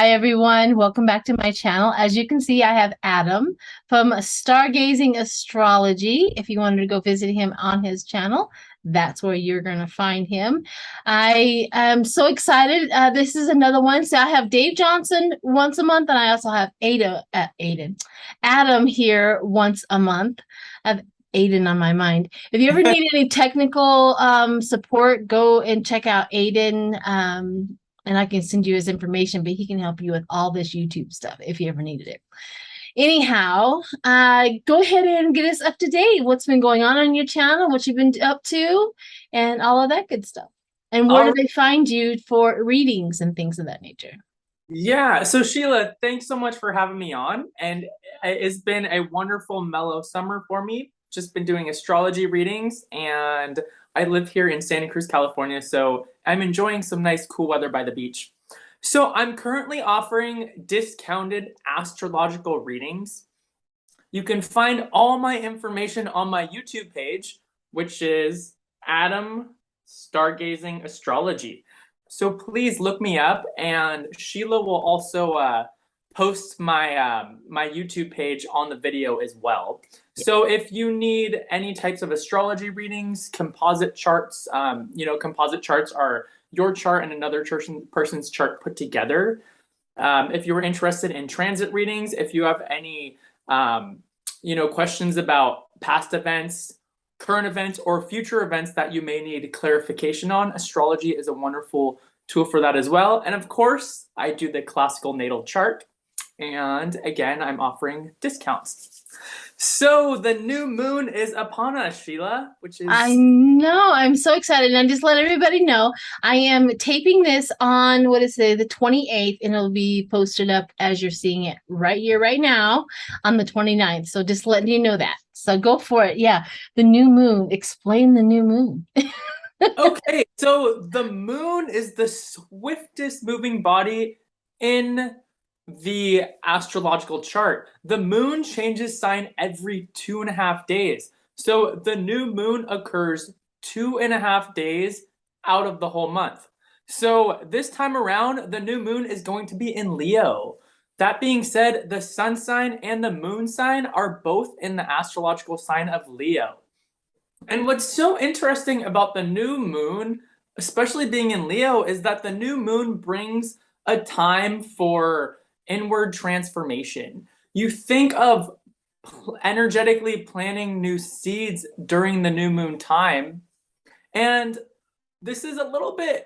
Hi everyone, welcome back to my channel. As you can see, I have Adam from Stargazing Astrology. If you wanted to go visit him on his channel, that's where you're going to find him. I am so excited. This is another one. So I have Dave Johnson once a month, and I also have Adam here once a month. I have Aiden on my mind. If you ever need any technical support, go and check out Aiden. And I can send you his information, but he can help you with all this YouTube stuff if you ever needed it. Anyhow, go ahead and get us up to date. What's been going on your channel, what you've been up to, and all of that good stuff. And where do they find you for readings and things of that nature? Yeah, so Sheila, thanks so much for having me on. And it's been a wonderful, mellow summer for me. Just been doing astrology readings, and I live here in Santa Cruz, California, so I'm enjoying some nice cool weather by the beach. So I'm currently offering discounted astrological readings. You can find all my information on my YouTube page, which is Adam Stargazing Astrology. So please look me up, and Sheila will also post my YouTube page on the video as well. So if you need any types of astrology readings, composite charts, composite charts are your chart and another person's chart put together. If you were interested in transit readings, if you have any questions about past events, current events, or future events that you may need clarification on, astrology is a wonderful tool for that as well. And of course, I do the classical natal chart. And again, I'm offering discounts. So the new moon is upon us, Sheila, which is... I know. I'm so excited. And just let everybody know, I am taping this on, what is it, the 28th, and it'll be posted up as you're seeing it right here, right now, on the 29th. So just letting you know that. So go for it. Yeah. The new moon. Explain the new moon. Okay, so the moon is the swiftest moving body in the astrological chart. The moon changes sign every 2.5 days. So the new moon occurs 2.5 days out of the whole month. So this time around, the new moon is going to be in Leo. That being said, the sun sign and the moon sign are both in the astrological sign of Leo. And what's so interesting about the new moon, especially being in Leo, is that the new moon brings a time for inward transformation. You think of energetically planting new seeds during the new moon time. And this is a little bit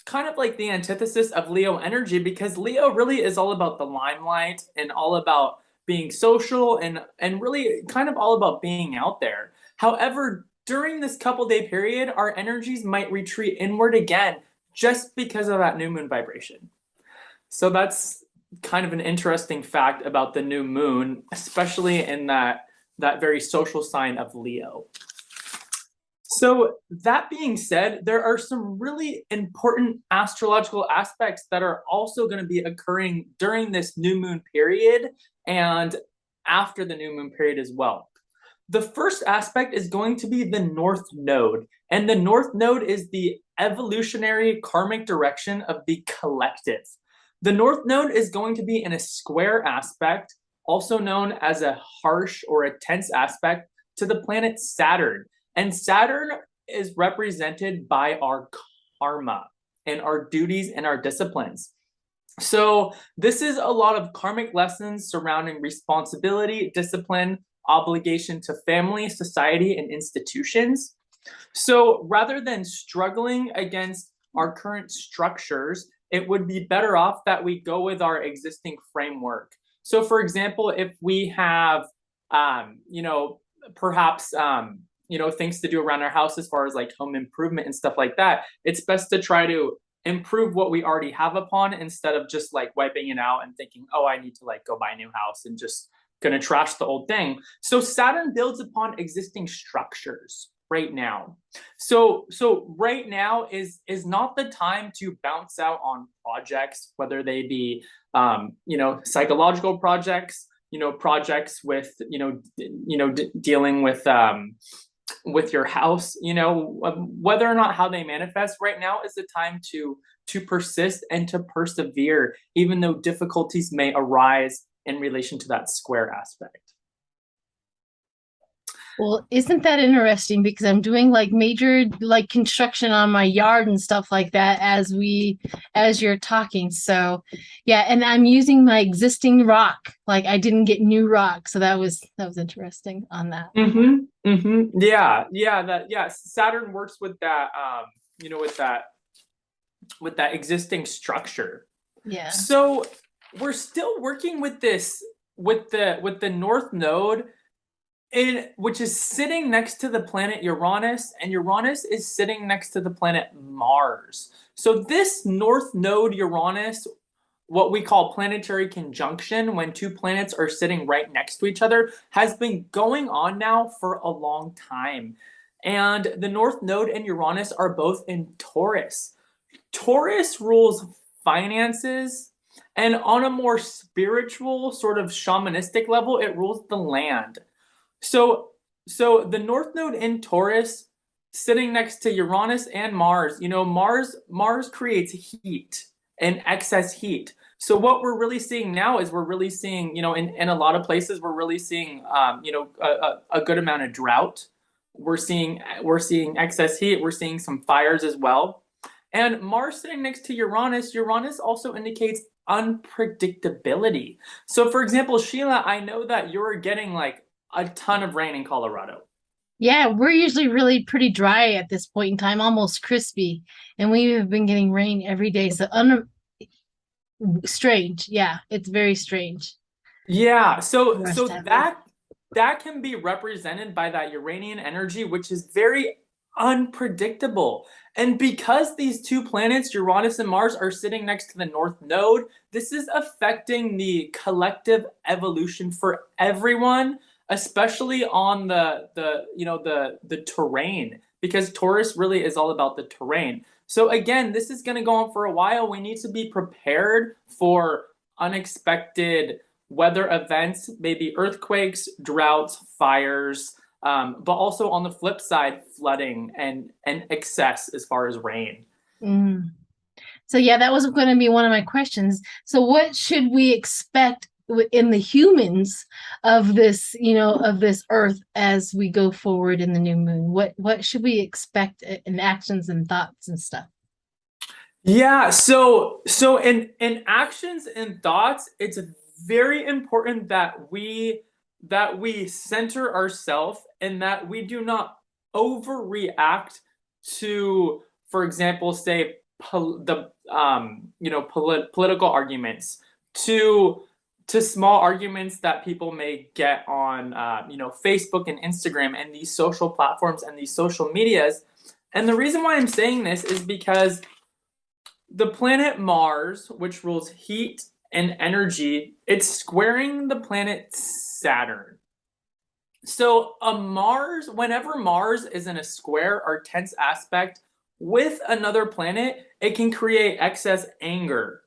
kind of like the antithesis of Leo energy, because Leo really is all about the limelight and all about being social and really kind of all about being out there. However, during this couple-day period, our energies might retreat inward again just because of that new moon vibration. So that's kind of an interesting fact about the new moon, especially in that very social sign of Leo. So that being said, there are some really important astrological aspects that are also going to be occurring during this new moon period and after the new moon period as well. The first aspect is going to be the North Node, and the North Node is the evolutionary karmic direction of the collective. The North Node is going to be in a square aspect, also known as a harsh or a tense aspect, to the planet Saturn. And Saturn is represented by our karma and our duties and our disciplines. So this is a lot of karmic lessons surrounding responsibility, discipline, obligation to family, society, and institutions. So rather than struggling against our current structures, it would be better off that we go with our existing framework. So for example, if we have, perhaps, things to do around our house as far as like home improvement and stuff like that, it's best to try to improve what we already have upon instead of just like wiping it out and thinking, oh, I need to like go buy a new house and just gonna trash the old thing. So Saturn builds upon existing structures right now. So right now is not the time to bounce out on projects, whether they be psychological projects, projects with dealing with with your house, whether or not how they manifest. Right now is the time to persist and to persevere, even though difficulties may arise in relation to that square aspect. Well, isn't that interesting? Because I'm doing like major like construction on my yard and stuff like that as you're talking. So yeah, and I'm using my existing rock. Like I didn't get new rock. So that was interesting on that. Yeah. Saturn works with that, with that existing structure. Yeah. So we're still working with this with the North Node, which is sitting next to the planet Uranus, and Uranus is sitting next to the planet Mars. So this North Node Uranus, what we call planetary conjunction, when two planets are sitting right next to each other, has been going on now for a long time. And the North Node and Uranus are both in Taurus. Taurus rules finances, and on a more spiritual, sort of shamanistic level, it rules the land. So, so the North Node in Taurus, sitting next to Uranus and Mars, Mars creates heat and excess heat. So what we're really seeing now is we're really seeing, in a lot of places, we're really seeing, a good amount of drought. We're seeing excess heat. We're seeing some fires as well. And Mars sitting next to Uranus, Uranus also indicates unpredictability. So, for example, Sheila, I know that you're getting like a ton of rain in Colorado. Yeah, we're usually really pretty dry at this point in time, almost crispy. And we have been getting rain every day. So strange. Yeah, it's very strange Yeah, so for us so to have rain. that can be represented by that Uranian energy, which is very unpredictable. And because these two planets, Uranus and Mars, are sitting next to the North Node, this is affecting the collective evolution for everyone, especially on the terrain, because Taurus really is all about the terrain. So again, this is going to go on for a while. We need to be prepared for unexpected weather events, maybe earthquakes, droughts, fires, but also on the flip side, flooding and excess as far as rain. Mm. So yeah, that was going to be one of my questions. So what should we expect in the humans of this, of this Earth as we go forward in the new moon? What should we expect in actions and thoughts and stuff? Yeah, so in actions and thoughts, it's very important that we center ourselves and that we do not overreact to, for example, say political arguments, to small arguments that people may get on Facebook and Instagram and these social platforms and these social medias. And the reason why I'm saying this is because the planet Mars, which rules heat and energy, it's squaring the planet Saturn. So whenever Mars is in a square or tense aspect with another planet, it can create excess anger,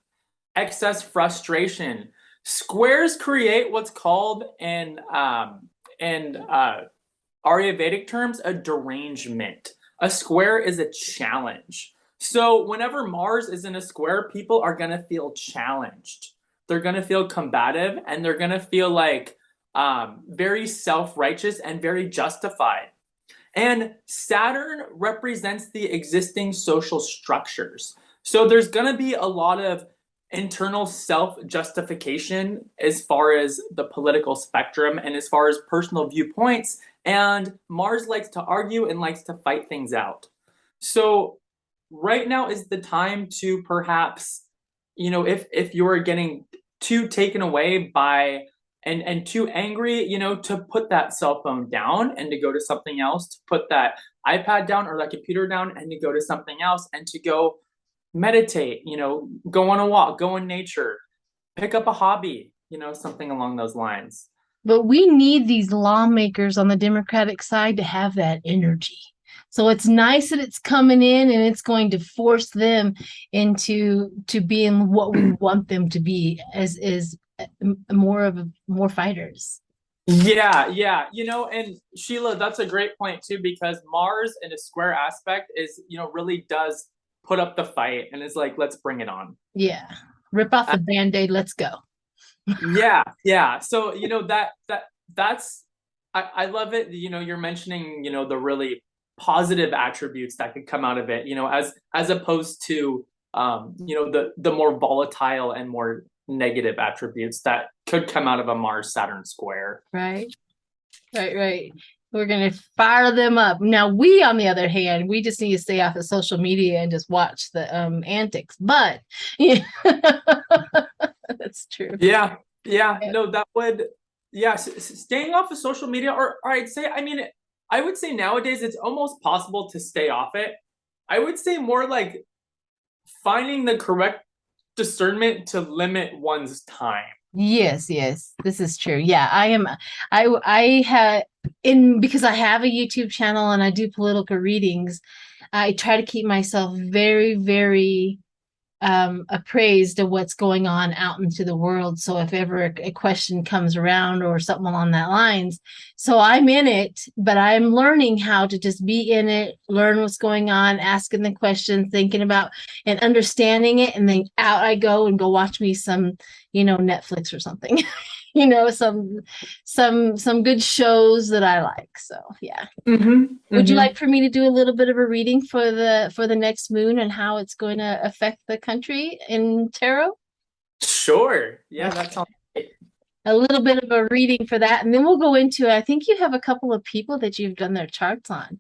excess frustration. Squares create what's called in Ayurvedic terms a derangement. A square is a challenge. So whenever Mars is in a square, people are going to feel challenged. They're going to feel combative, and they're going to feel like very self-righteous and very justified. And Saturn represents the existing social structures. So there's going to be a lot of internal self-justification as far as the political spectrum and as far as personal viewpoints. And Mars likes to argue and likes to fight things out. So right now is the time to perhaps, if you're getting too taken away by and too angry, to put that cell phone down and to go to something else, to put that iPad down or that computer down and to go to something else and to go meditate, go on a walk, go in nature, pick up a hobby, something along those lines. But we need these lawmakers on the Democratic side to have that energy. So it's nice that it's coming in and it's going to force them into to being what we want them to be as more fighters. Yeah. And Sheila, that's a great point too, because Mars in a square aspect is, really does put up the fight and is like, let's bring it on. Yeah. Rip off the band-aid, let's go. Yeah. So, that's I love it. You're mentioning, the really positive attributes that could come out of it, as opposed to the more volatile and more negative attributes that could come out of a Mars Saturn square. Right. Right. We're going to fire them up. Now, we, on the other hand, we just need to stay off of social media and just watch the antics. But yeah, that's true. Yeah. No, that would, yeah, staying off of social media, or I'd say, I would say nowadays it's almost possible to stay off it. I would say more like finding the correct discernment to limit one's time. Yes, this is true. Yeah, I have in because I have a YouTube channel and I do political readings. I try to keep myself very, very appraised of what's going on out into the world. So if ever a question comes around or something along that lines, so I'm in it, but I'm learning how to just be in it, learn what's going on, asking the questions, thinking about and understanding it, and then out I go and go watch me some, Netflix or something. Some good shows that I like. So yeah. Would you like for me to do a little bit of a reading for the next moon and how it's going to affect the country in tarot? Sure. Yeah, Okay. that sounds great. A little bit of a reading for that, and then we'll go into, I think you have a couple of people that you've done their charts on.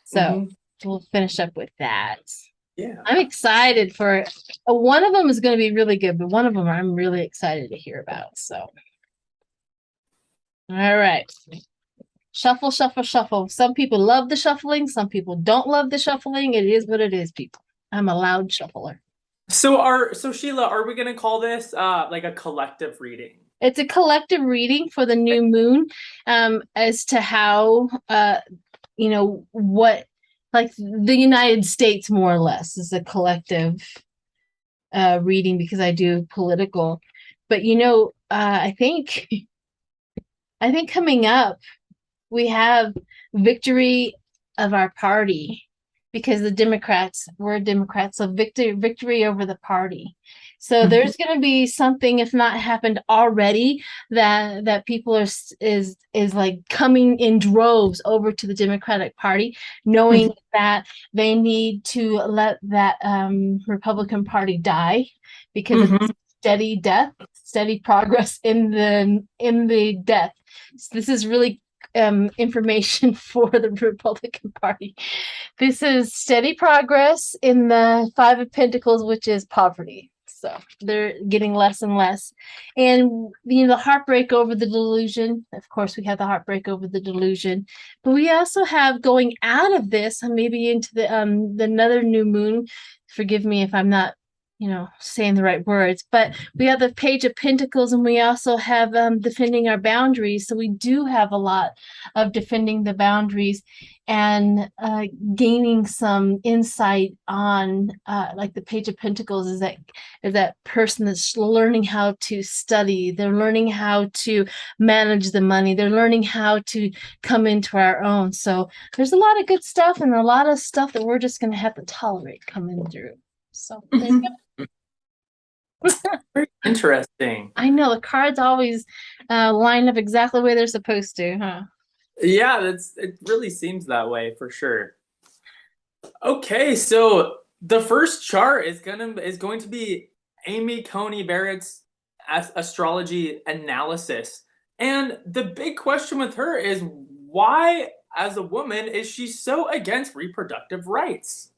So we'll finish up with that. Yeah. I'm excited for one of them is going to be really good, but one of them I'm really excited to hear about. So, all right. Shuffle, shuffle, shuffle. Some people love the shuffling. Some people don't love the shuffling. It is what it is, people. I'm a loud shuffler. So Sheila, are we gonna call this like a collective reading? It's a collective reading for the new moon, as to how what, like, the United States more or less is a collective reading because I do political. But I think coming up we have victory of our party because we're Democrats, so victory over the party. So there's going to be something, if not happened already, that people is like coming in droves over to the Democratic Party, knowing that they need to let that Republican Party die because it's steady death, steady progress in the death. So this is really information for the Republican Party. This is steady progress in the Five of Pentacles, which is poverty. So they're getting less and less. And the heartbreak over the delusion. Of course, we have the heartbreak over the delusion. But we also have going out of this, maybe into the another new moon. Forgive me if I'm not saying the right words, but we have the Page of Pentacles, and we also have defending our boundaries. So we do have a lot of defending the boundaries and gaining some insight on, like the Page of Pentacles is that person that's learning how to study. They're learning how to manage the money. They're learning how to come into our own. So there's a lot of good stuff and a lot of stuff that we're just going to have to tolerate coming through. So there you go. Very interesting. I know the cards always line up exactly the way they're supposed to, huh? Yeah, it really seems that way for sure. Okay, so the first chart is going to be Amy Coney Barrett's astrology analysis. And the big question with her is why, as a woman, is she so against reproductive rights?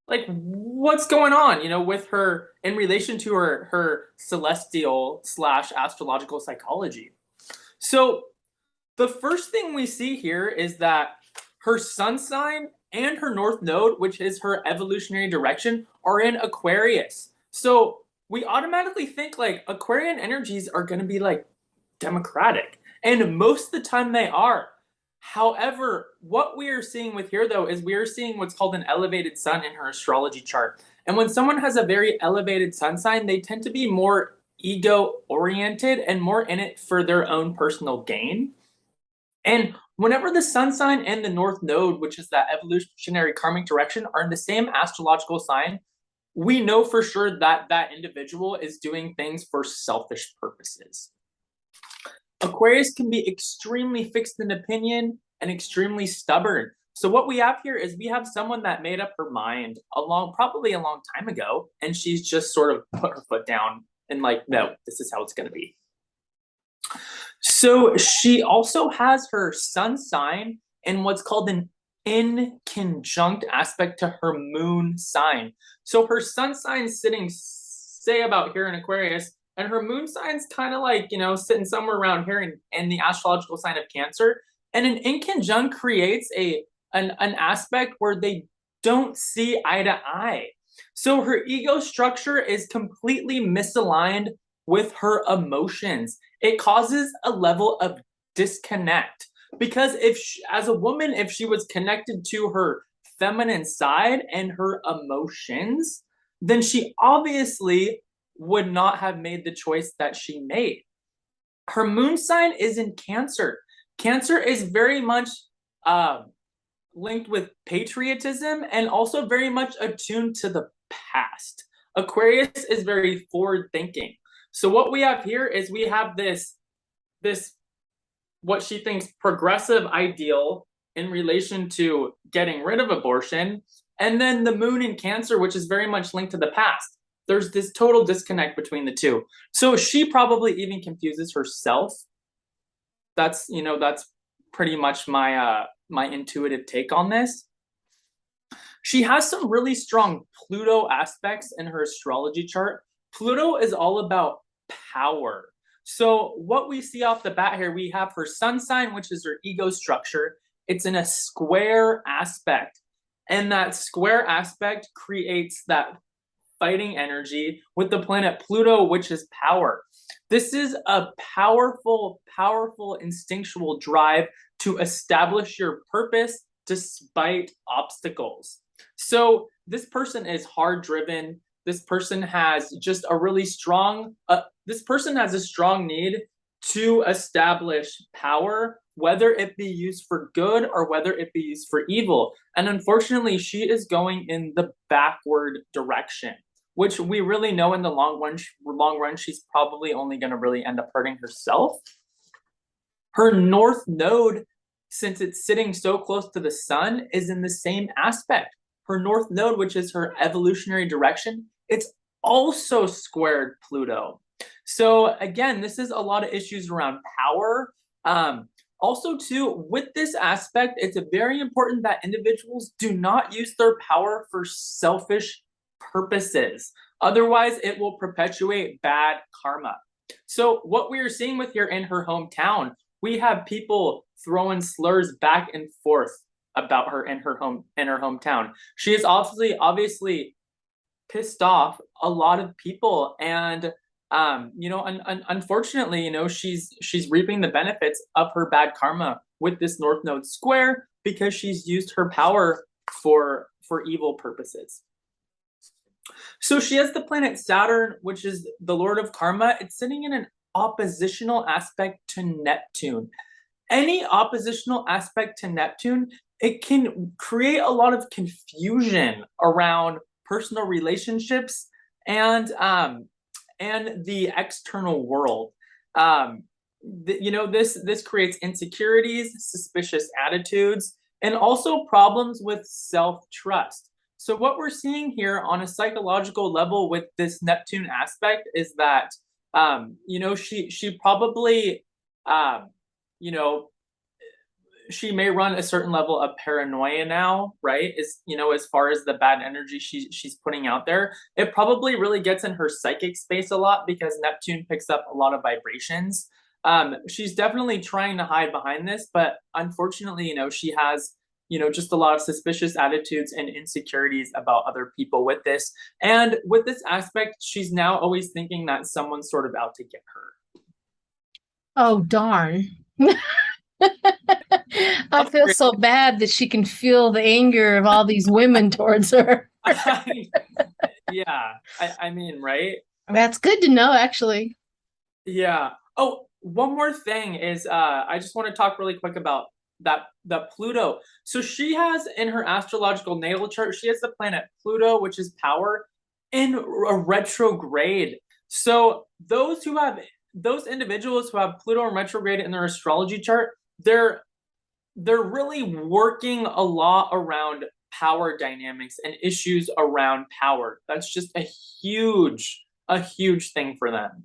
Like, what's going on, with her in relation to her celestial / astrological psychology? So the first thing we see here is that her sun sign and her north node, which is her evolutionary direction, are in Aquarius. So we automatically think like Aquarian energies are going to be like democratic, and most of the time they are. However, what we are seeing with here, though, is we are seeing what's called an elevated sun in her astrology chart. And when someone has a very elevated sun sign, they tend to be more ego oriented and more in it for their own personal gain. And whenever the sun sign and the north node, which is that evolutionary karmic direction, are in the same astrological sign, we know for sure that that individual is doing things for selfish purposes. Aquarius can be extremely fixed in opinion and extremely stubborn. So what we have here is we have someone that made up her mind probably a long time ago, and she's just sort of put her foot down and like, no, this is how it's going to be. So she also has her sun sign in what's called an inconjunct aspect to her moon sign. So her sun sign sitting, say, about here in Aquarius, and her moon sign's kind of like, sitting somewhere around here in the astrological sign of Cancer. And an inconjunct creates an aspect where they don't see eye to eye. So her ego structure is completely misaligned with her emotions. It causes a level of disconnect, because as a woman, if she was connected to her feminine side and her emotions, then she obviously would not have made the choice that she made. Her moon sign is in Cancer. Cancer is very much linked with patriotism and also very much attuned to the past. Aquarius is very forward thinking. So what we have here is we have this what she thinks progressive ideal in relation to getting rid of abortion, and then the moon in Cancer, which is very much linked to the past. There's this total disconnect between the two. So she probably even confuses herself. That's pretty much my my intuitive take on this. She has some really strong Pluto aspects in her astrology chart. Pluto is all about power. So what we see off the bat here, we have her sun sign, which is her ego structure. It's in a square aspect. And that square aspect creates that fighting energy with the planet Pluto, which is power. This is a powerful, powerful instinctual drive to establish your purpose despite obstacles. So this person is hard driven. This person has just a really strong, this person has a strong need to establish power, whether it be used for good or whether it be used for evil. And unfortunately, she is going in the backward direction, which we really know in the long run, she's probably only going to really end up hurting herself. Her north node, since it's sitting so close to the sun, is in the same aspect. Her north node, which is her evolutionary direction, it's also squared Pluto. So again, this is a lot of issues around power. Also too, with this aspect, it's very important that individuals do not use their power for selfish purposes. Otherwise, it will perpetuate bad karma. So what we are seeing with here in her hometown, we have people throwing slurs back and forth about her in her hometown. She is obviously pissed off a lot of people, and unfortunately, she's reaping the benefits of her bad karma with this north node square, because she's used her power for evil purposes. So she has the planet Saturn, which is the lord of karma. It's sitting in an oppositional aspect to Neptune. Any oppositional aspect to Neptune, it can create a lot of confusion around personal relationships and the external world. This creates insecurities, suspicious attitudes, and also problems with self-trust. So what we're seeing here on a psychological level with this Neptune aspect is that, she probably, she may run a certain level of paranoia now, right? As far as the bad energy she's putting out there, it probably really gets in her psychic space a lot, because Neptune picks up a lot of vibrations. She's definitely trying to hide behind this, but unfortunately, she has, just a lot of suspicious attitudes and insecurities about other people with this. And with this aspect, she's now always thinking that someone's sort of out to get her. Oh, darn. I feel so bad that she can feel the anger of all these women towards her. Yeah, I mean, right? That's good to know, actually. Yeah. Oh, one more thing is I just want to talk really quick about that Pluto. So she has in her astrological natal chart, she has the planet Pluto, which is power, in a retrograde. So those individuals who have Pluto in retrograde in their astrology chart, they're really working a lot around power dynamics and issues around power. That's just a huge thing for them.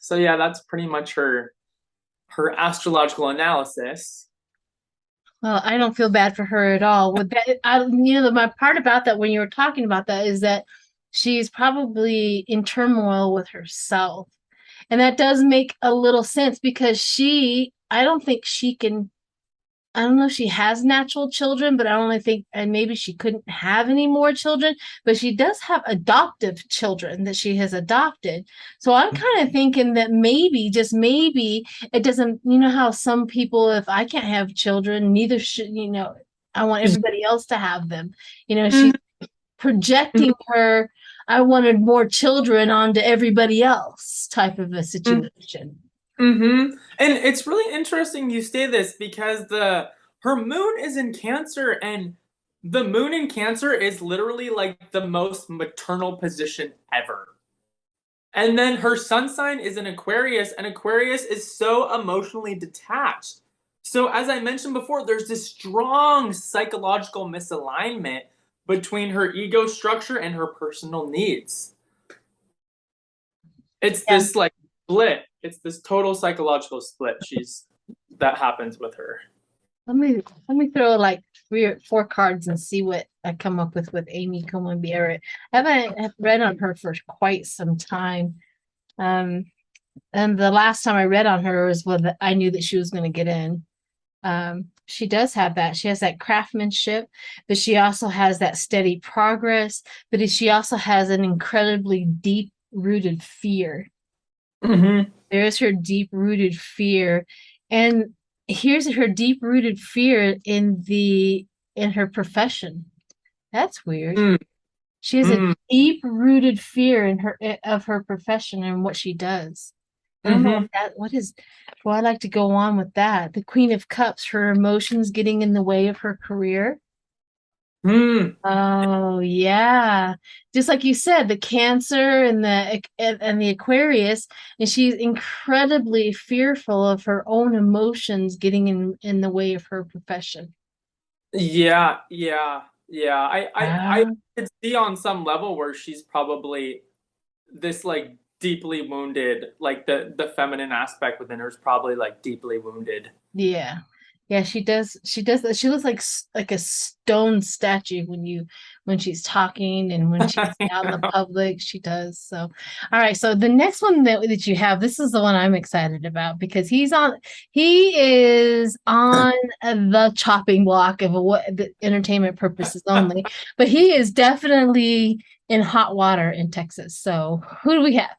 So yeah, that's pretty much her astrological analysis. Well, I don't feel bad for her at all. With that, my part about that when you were talking about that is that she's probably in turmoil with herself. And that does make a little sense because I don't think she can, I don't know if she has natural children, but I only think, and maybe she couldn't have any more children, but she does have adoptive children that she has adopted. So I'm kind of thinking that maybe, just maybe, it doesn't, you know, how some people, if I can't have children, neither should, I want everybody else to have them. She's projecting her, I wanted more children onto everybody else type of a situation. Mm-hmm. And it's really interesting you say this because the her moon is in Cancer, and the moon in Cancer is literally like the most maternal position ever. And then her sun sign is in Aquarius, and Aquarius is so emotionally detached. So, as I mentioned before, there's this strong psychological misalignment between her ego structure and her personal needs. It's Yeah. this like split. It's this total psychological split that happens with her. Let me throw like 3 or 4 cards and see what I come up with Amy Comey Barrett. I haven't read on her for quite some time. Um, and the last time I read on her was when I knew that she was going to get in. She does have that. She has that craftsmanship, but she also has that steady progress. But she also has an incredibly deep rooted fear. Mm-hmm. There's her deep rooted fear. And here's her deep rooted fear in her profession. That's weird. She has a Mm-hmm. deep rooted fear in her of her profession and what she does. I don't know Mm-hmm. what is, well, I'd like to go on with that. The Queen of Cups, her emotions getting in the way of her career. Mm-hmm. Oh yeah. Just like you said, the Cancer and the Aquarius, and she's incredibly fearful of her own emotions getting in the way of her profession. Yeah, yeah, yeah. I Ah, could see on some level where she's probably this like deeply wounded, like the feminine aspect within her is probably like deeply wounded. yeah. Yeah, she does. She does that. She looks like a stone statue when she's talking and when she's out in the public. She does. So, all right. So the next one that you have, this is the one I'm excited about because he is on the chopping block of what the entertainment purposes only, but he is definitely in hot water in Texas. So who do we have?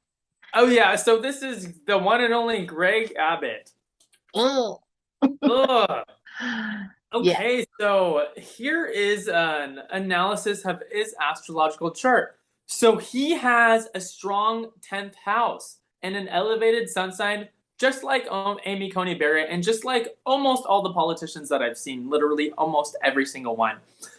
Oh yeah, so this is the one and only Greg Abbott. Oh, Ugh. yeah. Okay, so here is an analysis of his astrological chart. So he has a strong 10th house and an elevated sun sign, just like Amy Coney Barrett, and just like almost all the politicians that I've seen, literally almost every single one.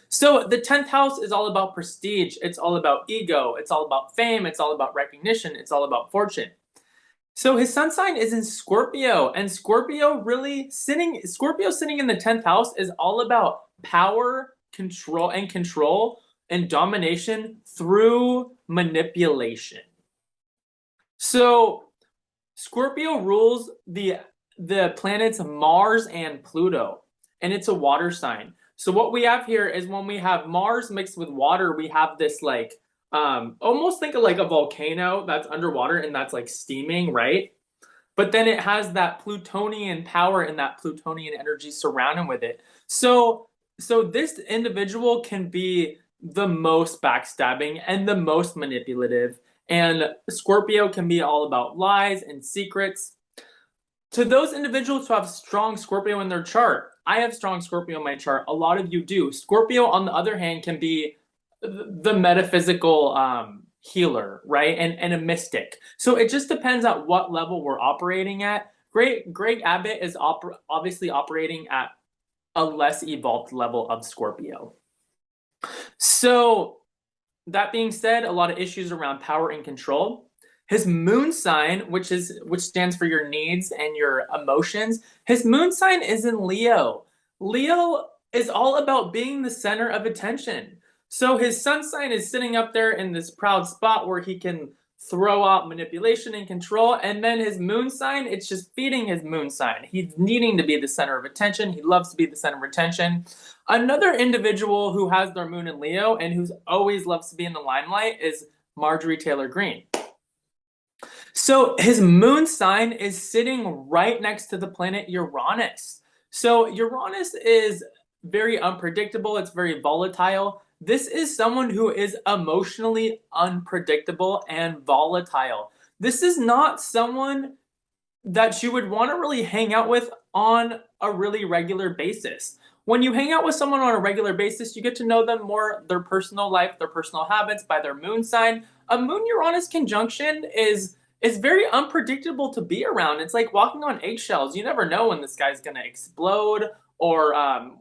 So the 10th house is all about prestige, it's all about ego, it's all about fame, it's all about recognition, it's all about fortune. So his sun sign is in Scorpio, and Scorpio sitting in the 10th house is all about power, control and domination through manipulation. So Scorpio rules the planets Mars and Pluto, and it's a water sign. So what we have here is when we have Mars mixed with water, we have this like almost think of like a volcano that's underwater and that's like steaming, right? But then it has that Plutonian power and that Plutonian energy surrounding with it. So this individual can be the most backstabbing and the most manipulative, and Scorpio can be all about lies and secrets. To those individuals who have strong Scorpio in their chart, I have strong Scorpio in my chart. A lot of you do. Scorpio, on the other hand, can be the metaphysical healer, right? And a mystic. So it just depends at what level we're operating at. Greg Abbott is obviously operating at a less evolved level of Scorpio. So that being said, a lot of issues around power and control. His moon sign, which stands for your needs and your emotions, his moon sign is in Leo. Leo is all about being the center of attention. So his sun sign is sitting up there in this proud spot where he can throw out manipulation and control. And then his moon sign, it's just feeding his moon sign. He's needing to be the center of attention. He loves to be the center of attention. Another individual who has their moon in Leo and who's always loves to be in the limelight is Marjorie Taylor Greene. So his moon sign is sitting right next to the planet Uranus. So Uranus is very unpredictable. It's very volatile. This is someone who is emotionally unpredictable and volatile. This is not someone that you would want to really hang out with on a really regular basis. When you hang out with someone on a regular basis, you get to know them more, their personal life, their personal habits by their moon sign. A moon Uranus conjunction is very unpredictable to be around. It's like walking on eggshells. You never know when this guy's going to explode or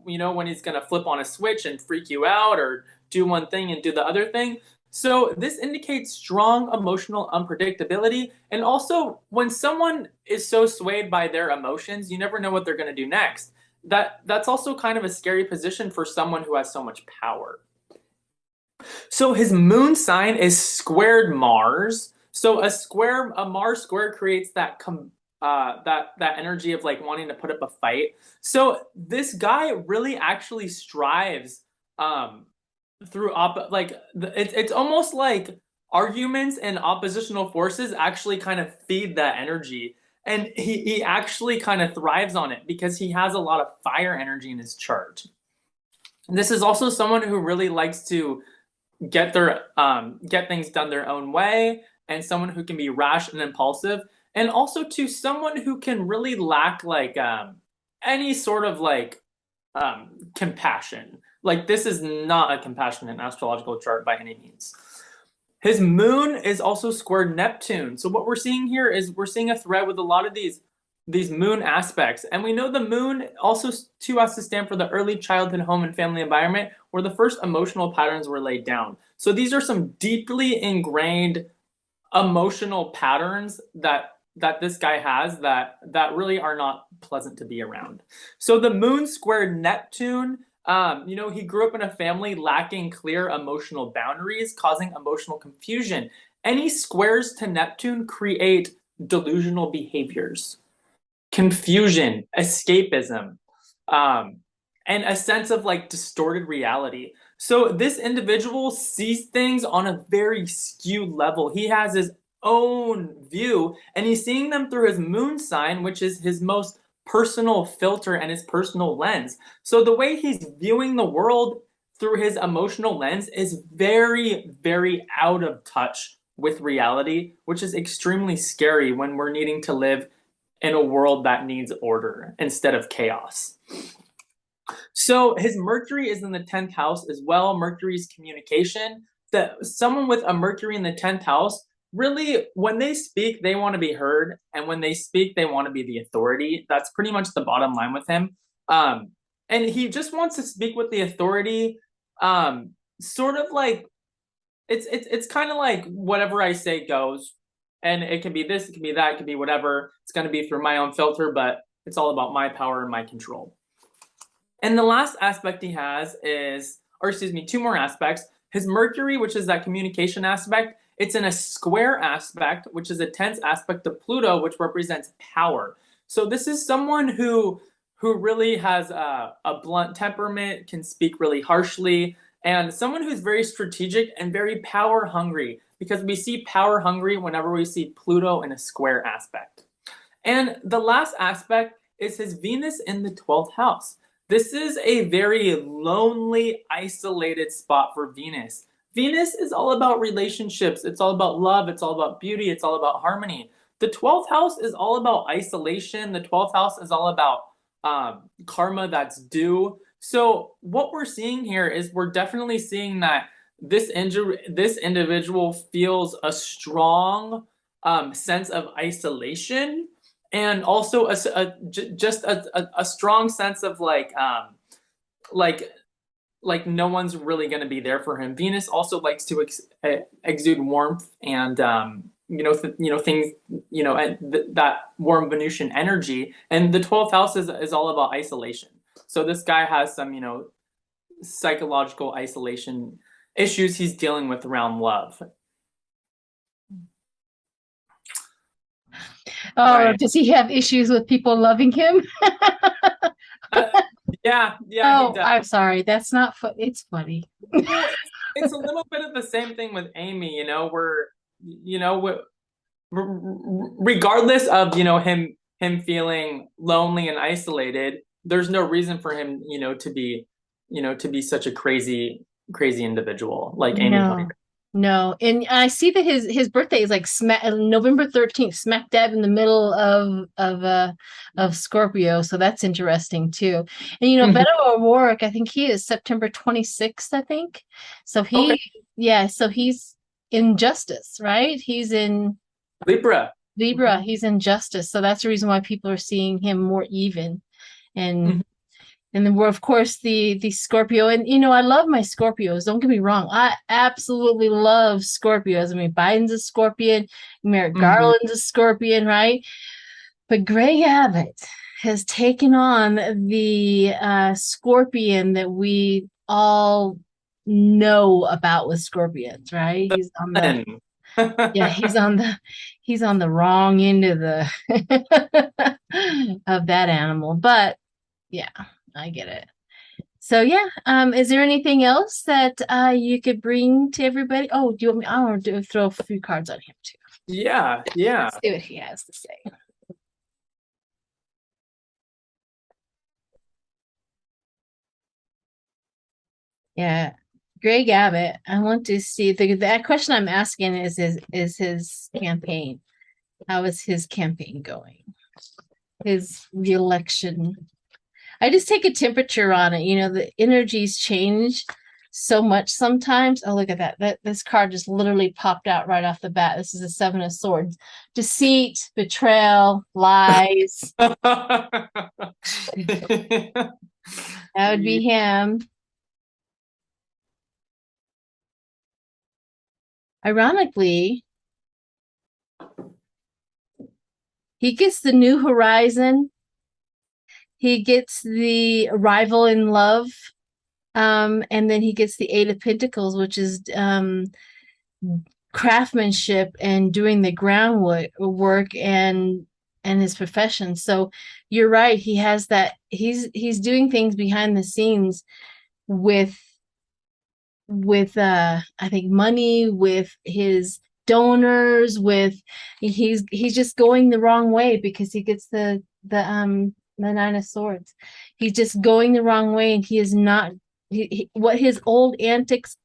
when he's going to flip on a switch and freak you out or do one thing and do the other thing. So this indicates strong emotional unpredictability. And also when someone is so swayed by their emotions, you never know what they're going to do next. That's also kind of a scary position for someone who has so much power. So his moon sign is squared Mars. So a Mars square creates that energy of like wanting to put up a fight. So this guy really actually strives through it's almost like arguments and oppositional forces actually kind of feed that energy, and he actually kind of thrives on it because he has a lot of fire energy in his chart. And this is also someone who really likes to get things done their own way, and someone who can be rash and impulsive, and also to someone who can really lack any sort of compassion. Like this is not a compassionate astrological chart by any means. His moon is also squared Neptune. So what we're seeing here is we're seeing a thread with a lot of these moon aspects. And we know the moon also too has to stand for the early childhood home and family environment where the first emotional patterns were laid down. So these are some deeply ingrained emotional patterns that this guy has that really are not pleasant to be around. So the moon squared Neptune, he grew up in a family lacking clear emotional boundaries, causing emotional confusion. Any squares to Neptune create delusional behaviors, confusion, escapism, and a sense of distorted reality. So this individual sees things on a very skewed level. He has his own view, and he's seeing them through his moon sign, which is his most personal filter and his personal lens. So the way he's viewing the world through his emotional lens is very, very out of touch with reality, which is extremely scary when we're needing to live in a world that needs order instead of chaos. So his Mercury is in the 10th house as well. Mercury's communication. That someone with a Mercury in the 10th house, really, when they speak, they want to be heard. And when they speak, they want to be the authority. That's pretty much the bottom line with him. And he just wants to speak with the authority, sort of like, it's kind of like whatever I say goes. And it can be this, it can be that, it can be whatever. It's going to be through my own filter, but it's all about my power and my control. And the last aspect he has two more aspects. His Mercury, which is that communication aspect, it's in a square aspect, which is a tense aspect of Pluto, which represents power. So this is someone who really has a blunt temperament, can speak really harshly, and someone who's very strategic and very power hungry, because we see power hungry whenever we see Pluto in a square aspect. And the last aspect is his Venus in the 12th house. This is a very lonely, isolated spot for Venus. Venus is all about relationships. It's all about love. It's all about beauty. It's all about harmony. The 12th house is all about isolation. The 12th house is all about karma that's due. So what we're seeing here is we're definitely seeing that this individual feels a strong sense of isolation, and also just a strong sense of like no one's really going to be there for him. Venus also likes to exude warmth and things, and that warm Venusian energy. And the 12th house is all about isolation. So this guy has some psychological isolation issues he's dealing with around love. Oh, Right. does he have issues with people loving him? Yeah, Oh, he does. I'm sorry. That's not it's funny. Well, it's a little bit of the same thing with Amy, where regardless of him feeling lonely and isolated, there's no reason for him to be such a crazy individual like Amy Coney. No, and I see that his birthday is like November 13th, smack dab in the middle of Scorpio, so that's interesting too. And Beto O'Rourke, I think he is September 26th, I think. So so he's in Justice, right? He's in Libra. He's in Justice, so that's the reason why people are seeing him more even. And and then we're, of course, the Scorpio. And, I love my Scorpios. Don't get me wrong. I absolutely love Scorpios. I mean, Biden's a Scorpion. Merrick Garland's a Scorpion, right? But Greg Abbott has taken on the Scorpion that we all know about with Scorpions, right? He's on the he's on the wrong end of the of that animal. But yeah, I get it. So yeah, is there anything else that you could bring to everybody? Oh, do you want me? I want to throw a few cards on him too. Yeah. Let's see what he has to say. Yeah, Greg Abbott. I want to see that question I'm asking is his campaign. How is his campaign going? His reelection. I just take a temperature on it. The energies change so much sometimes. Oh, look at that. This card just literally popped out right off the bat. This is a 7 of Swords. Deceit, betrayal, lies. That would be him. Ironically, he gets the New Horizon. He gets the Arrival in Love. And then he gets the 8 of Pentacles, which is craftsmanship and doing the groundwork and his profession. So you're right. He has that. He's doing things behind the scenes with I think money, with his donors, he's just going the wrong way because he gets the 9 of Swords. He's just going the wrong way, and he is not what his old antics,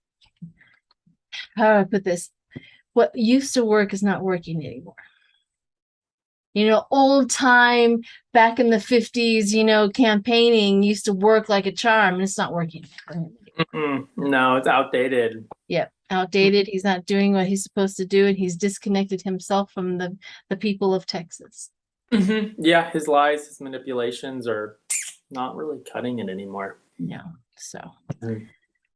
how do I put this? What used to work is not working anymore. Old time back in the 50s, campaigning used to work like a charm, and it's not working. No, it's outdated. Yep, outdated. He's not doing what he's supposed to do, and he's disconnected himself from the people of Texas. Yeah, his lies, his manipulations are not really cutting it anymore. No. So,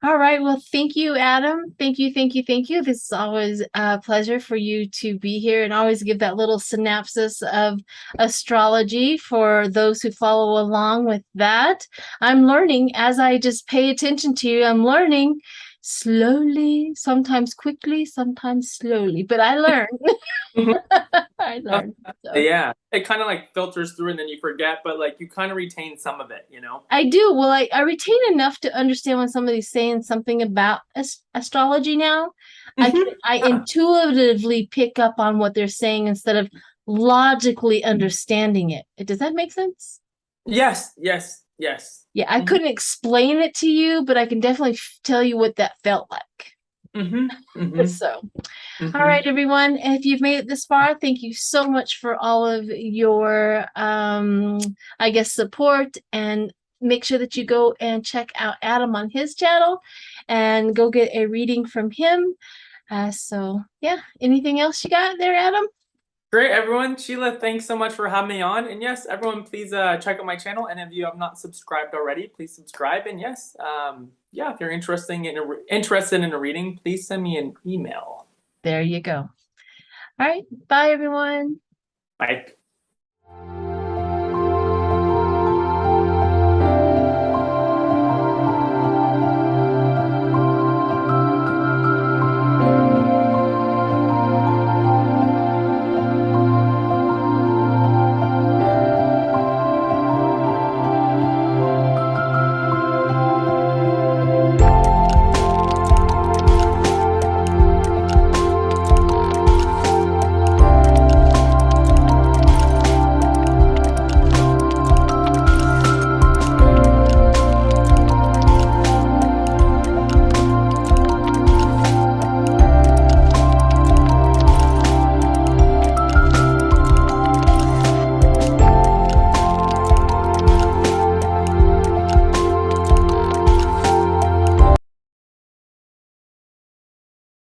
all right. Well, thank you, Adam. Thank you. This is always a pleasure for you to be here, and always give that little synopsis of astrology for those who follow along with that. I'm learning as I just pay attention to you. I'm learning slowly, sometimes quickly, sometimes slowly, but I learn. I learned. So. Yeah, it kind of filters through, and then you forget, but you kind of retain some of it, I do. Well, I retain enough to understand when somebody's saying something about astrology now. I intuitively pick up on what they're saying instead of logically understanding it. Does that make sense? Yes. Yeah, I couldn't explain it to you, but I can definitely tell you what that felt like. So, all right, everyone, if you've made it this far, thank you so much for all of your support, and make sure that you go and check out Adam on his channel and go get a reading from him. So yeah, anything else you got there, Adam? Great, everyone. Sheila, thanks so much for having me on. And yes, everyone, please check out my channel. And if you have not subscribed already, please subscribe. And yes, yeah, if you're interested in a reading, please send me an email. There you go. All right. Bye, everyone. Bye.